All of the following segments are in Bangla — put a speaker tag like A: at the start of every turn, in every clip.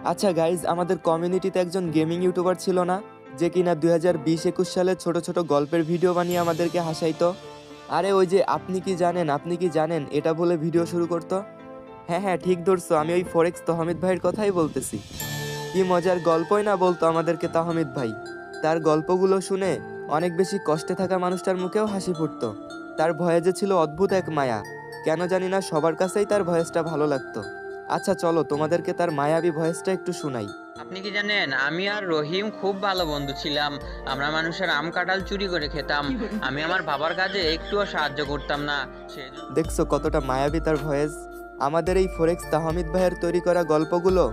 A: আচ্ছা গাইজ, আমাদের কমিউনিটিতে একজন গেমিং ইউটিউবার ছিল না, যে কিনা 2020-21 সালে ছোট ছোট গল্পের ভিডিও বানিয়ে আমাদেরকে হাসাইতো? আরে ওই যে আপনি কি জানেন এটা বলে ভিডিও শুরু করতো। হ্যাঁ হ্যাঁ, ঠিক ধরছো, আমি ওই ফরেক্স তহমিদ ভাইয়ের কথাই বলতেছি। কি মজার গল্পই না বলতো আমাদেরকে তহমিদ ভাই। তার গল্পগুলো শুনে অনেক বেশি কষ্টে থাকা মানুষটার মুখেও হাসি ফুটতো। তার ভয়েসে ছিল অদ্ভুত এক মায়া। কেন জানি না সবার কাছেই তার ভয়েসটা ভালো লাগতো। আচ্ছা চলো তোমাদেরকে তার মায়াবী ভয়েসটা একটু শোনাই।
B: আপনি কি জানেন, আমি আর রহিম খুব ভালো বন্ধু ছিলাম। আমরা মানুষের আম কাঁঠাল চুরি করে খেতাম। আমি আমার বাবার কাজে একটুও সাহায্য করতাম না। সেজন্য
A: দেখছো কতটা মায়াবী তার ভয়েস। আমাদের এই ফরেক্স তাহমিদ ভাইয়ের তৈরি করা গল্পগুলো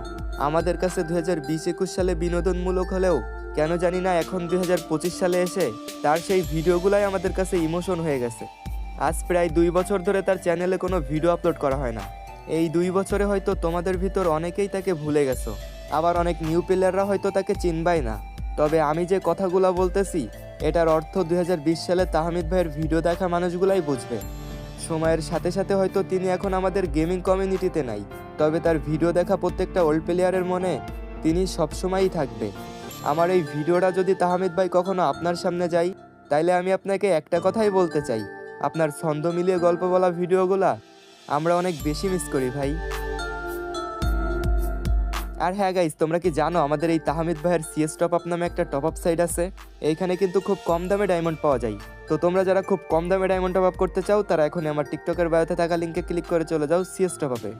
A: আমাদের কাছে 2020-21 সালে বিনোদনমূলক হলেও কেন জানি না এখন 2025 সালে এসে তার সেই ভিডিওগুলাই আমাদের কাছে ইমোশন হয়ে গেছে। আজ প্রায় 2 বছর ধরে তার চ্যানেলে কোনো ভিডিও আপলোড করা হয় না। এই 2 বছরে হয়তো তোমাদের ভিতর অনেকেই তাকে ভুলে গেছো, আবার অনেক নিউ প্লেয়াররা হয়তো তাকে চিনবাই না। তবে আমি যে কথাগুলো বলতেছি এটার অর্থ 2020 সালে তাহমিদ ভাইয়ের ভিডিও দেখা মানুষগুলাই বুঝবে। সময়ের সাথে সাথে হয়তো তিনি এখন আমাদের গেমিং কমিউনিটিতে নাই, তবে তার ভিডিও দেখা প্রত্যেকটা ওল্ড প্লেয়ারের মনে তিনি সবসময়ই থাকবে। আমার এই ভিডিওটা যদি তাহমিদ ভাই কখনো আপনার সামনে যাই, তাইলে আমি আপনাকে একটা কথাই বলতে চাই, আপনার ছন্দ মিলিয়ে গল্প বলা ভিডিওগুলা আমরা অনেক বেশি মিস করি ভাই। আর হ্যাঁ গাইস, তোমরা কি জানো আমাদের এই তাহমিদ ভাইয়ের সিএস টপ আপ নামে একটা টপ আপ সাইট আছে? এইখানে কিন্তু খুব কম দামে ডায়মন্ড পাওয়া যায়। তো তোমরা যারা খুব কম দামে ডায়মন্ড টপ আপ করতে চাও, তারা এখন আমার টিকটকের বায়োতে থাকা লিঙ্কে ক্লিক করে চলে যাও সিএস টপ আপে।